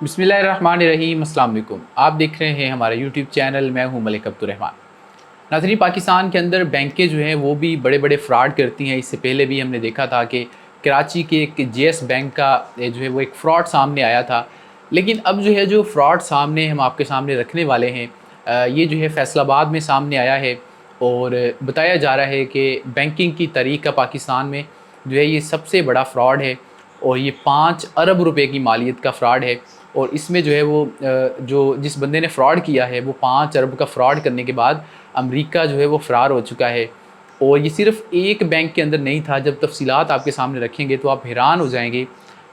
बिस्मिल्लाहिर्रहमानिर्रहीम। अस्सलाम वालेकुम। आप देख रहे हैं हमारा यूट्यूब चैनल। मैं हूं मलिक अब्दुर्रहमान। नाज़रीन, पाकिस्तान के अंदर बैंकें जो हैं वो भी बड़े बड़े फ़्रॉड करती हैं। इससे पहले भी हमने देखा था कि कराची के एक जेएस बैंक का जो है वो एक फ़्रॉड सामने आया था। लेकिन अब जो है जो फ़्रॉड सामने हम आपके सामने रखने वाले हैं, ये जो है फैसलाबाद में सामने आया है। और बताया जा रहा है कि बैंकिंग की तारीख़ का पाकिस्तान में जो है ये सबसे बड़ा फ़्रॉड है। और ये 5 अरब रुपए की मालियत का फ़्रॉड है। और इसमें जो है वो जो जिस बंदे ने फ़्रॉड किया है वो 5 अरब का फ़्रॉड करने के बाद अमेरिका जो है वो फ़रार हो चुका है। और ये सिर्फ़ एक बैंक के अंदर नहीं था। जब तफ़सीलात आपके सामने रखेंगे तो आप हैरान हो जाएंगे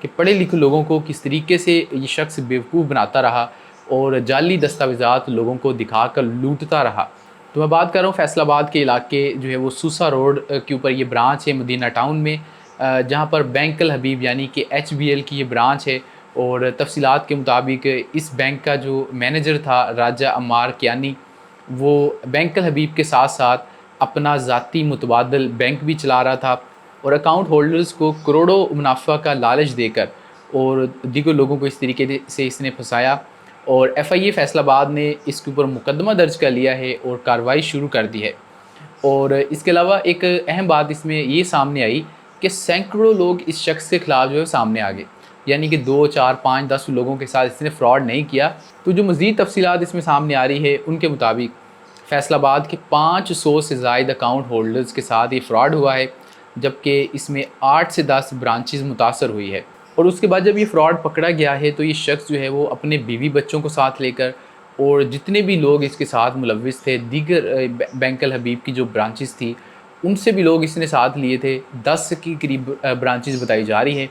कि पढ़े लिखे लोगों को किस तरीके से ये शख्स बेवकूफ़ बनाता रहा और जाली दस्तावेज़ात लोगों को दिखाकर लूटता रहा। तो मैं बात कर रहा हूँ फैसलाबाद के इलाके जो है वो सूसा रोड के ऊपर ये ब्रांच है मदीना टाउन में, जहाँ पर बैंक अल हबीब यानी कि HBL की ये ब्रांच है। और तफ़सीलात के मुताबिक इस बैंक का जो मैनेजर था राजा अम्मार कियानी, वो बैंक अल हबीब के साथ साथ अपना ज़ाती मुतबादल बैंक भी चला रहा था। और अकाउंट होल्डर्स को करोड़ों मुनाफा का लालच देकर और दीगर लोगों को इस तरीके से इसने फंसाया। और FIA फैसलाबाद ने इसके ऊपर मुकदमा दर्ज कर लिया है और कार्रवाई शुरू कर दी है। और इसके अलावा एक अहम बात इसमें ये सामने आई कि सैकड़ों लोग इस शख्स के ख़िलाफ़ जो है सामने आ गए। यानी कि 2, 4, 5, 10 लोगों के साथ इसने फ़्रॉड नहीं किया। तो जो मज़ीद तफ़सीलात इसमें सामने आ रही है उनके मुताबिक फैसलाबाद के 500 से ज़ायद अकाउंट होल्डर्स के साथ ये फ़्रॉड हुआ है, जबकि इसमें 8 से 10 ब्रांचेज़ मुतासर हुई है। और उसके बाद जब ये फ़्रॉड पकड़ा गया है तो ये शख्स जो है वो अपने बीवी बच्चों को साथ लेकर और जितने भी लोग इसके साथ मुलविस थे, दीगर बैंक अल हबीब की जो ब्रांचेज़ थी उनसे भी लोग इसने साथ लिए थे। 10 के करीब ब्रांचेज़ बताई जा रही हैं।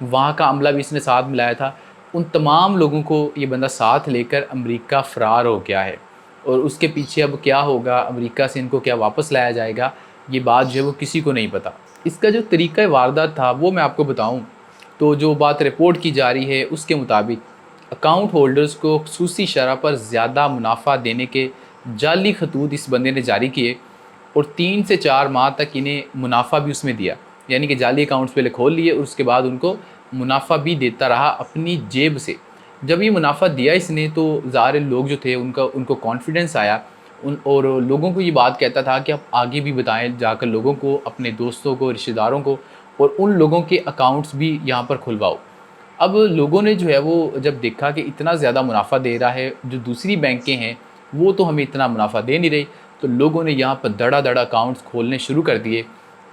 वहाँ का अमला भी इसने साथ मिलाया था। उन तमाम लोगों को ये बंदा साथ लेकर अमेरिका फ़रार हो गया है। और उसके पीछे अब क्या होगा, अमेरिका से इनको क्या वापस लाया जाएगा, ये बात जो है वो किसी को नहीं पता। इसका जो तरीक़ा वारदात था वो मैं आपको बताऊँ तो जो बात रिपोर्ट की जा रही है उसके मुताबिक अकाउंट होल्डर्स को ख़ुसूसी शरह पर ज़्यादा मुनाफा देने के जाली खतूत इस बंदे ने जारी किए और 3 से 4 माह तक इन्हें मुनाफा भी उसमें दिया। यानी कि जाली अकाउंट्स पहले खोल लिए और उसके बाद उनको मुनाफा भी देता रहा अपनी जेब से। जब ये मुनाफा दिया इसने तो ज़ाहिर लोग जो थे उनको कॉन्फिडेंस आया उन और लोगों को ये बात कहता था कि आप आगे भी बताएं जाकर लोगों को, अपने दोस्तों को, रिश्तेदारों को, और उन लोगों के अकाउंट्स भी यहाँ पर खुलवाओ। अब लोगों ने जो है वो जब देखा कि इतना ज़्यादा मुनाफा दे रहा है, जो दूसरी बैंकें हैं वो तो हमें इतना मुनाफा दे नहीं रही, तो लोगों ने यहाँ पर धड़ा-धड़ अकाउंट्स खोलने शुरू कर दिए।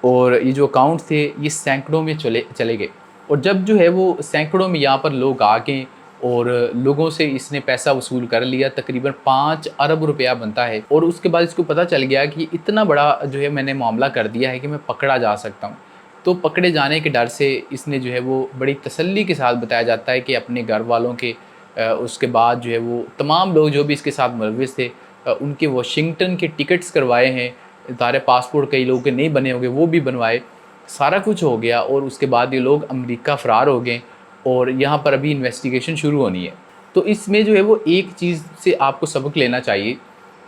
और ये जो अकाउंट्स थे ये सैकड़ों में चले चले गए। और जब जो है वो सैकड़ों में यहाँ पर लोग आ गए और लोगों से इसने पैसा वसूल कर लिया, तकरीबन 5 अरब रुपया बनता है। और उसके बाद इसको पता चल गया कि इतना बड़ा जो है मैंने मामला कर दिया है कि मैं पकड़ा जा सकता हूँ। तो पकड़े जाने के डर से इसने जो है वो बड़ी तसल्ली के साथ बताया जाता है कि अपने घर वालों के उसके बाद जो है वो तमाम लोग जो भी इसके साथ मुलविस थे, उनके वाशिंगटन के टिकट्स करवाए हैं। सारे पासपोर्ट कई लोगों के नहीं बने होंगे वो भी बनवाए। सारा कुछ हो गया और उसके बाद ये लोग अमेरिका फ़रार हो गए और यहाँ पर अभी इन्वेस्टिगेशन शुरू होनी है। तो इसमें जो है वो एक चीज़ से आपको सबक लेना चाहिए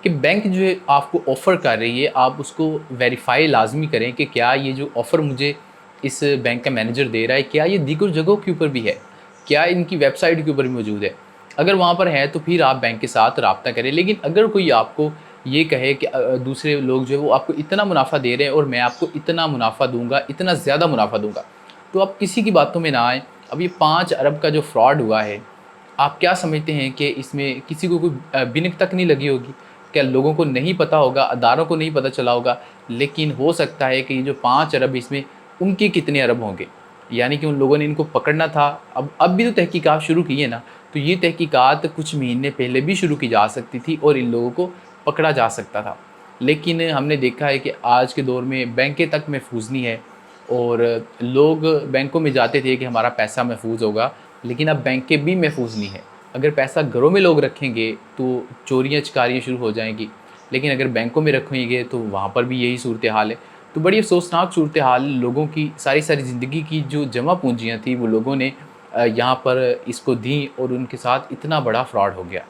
कि बैंक जो है आपको ऑफ़र कर रही है, आप उसको वेरीफ़ाई लाज़मी करें कि क्या ये जो ऑफ़र मुझे इस बैंक का मैनेजर दे रहा है, क्या ये दीगर जगहों के ऊपर भी है? क्या इनकी वेबसाइट के ऊपर भी मौजूद है? अगर वहाँ पर है तो फिर आप बैंक के साथ राब्ता करें। लेकिन अगर कोई आपको ये कहे कि दूसरे लोग जो है वो आपको इतना मुनाफा दे रहे हैं और मैं आपको इतना मुनाफा दूँगा, इतना ज़्यादा मुनाफा दूँगा, तो आप किसी की बातों में ना आएँ। अब ये 5 अरब का जो फ्रॉड हुआ है, आप क्या समझते हैं कि इसमें किसी को कोई बिनक तक नहीं लगी होगी? क्या लोगों को नहीं पता होगा, अदारों को नहीं पता चला होगा? लेकिन हो सकता है कि ये जो 5 अरब इसमें उनके कितने अरब होंगे? यानी कि उन लोगों ने इनको पकड़ना था। अब भी तो तहकीकात शुरू की है ना, तो ये तहकीकात कुछ महीने पहले भी शुरू की जा सकती थी और इन लोगों को पकड़ा जा सकता था। लेकिन हमने देखा है कि आज के दौर में बैंकें तक महफूज नहीं है और लोग बैंकों में जाते थे कि हमारा पैसा महफूज होगा, लेकिन अब बैंकें भी महफूज नहीं है। अगर पैसा घरों में लोग रखेंगे तो चोरियाँ चकारियाँ शुरू हो जाएंगी, लेकिन अगर बैंकों में रखेंगे तो वहाँ पर भी यही सूरत हाल है। तो बड़ी अफसोसनाक सूरत हाल, लोगों की सारी सारी ज़िंदगी की जो जमा पूंजियाँ थी वो लोगों ने यहाँ पर इसको दी और उनके साथ इतना बड़ा फ्रॉड हो गया।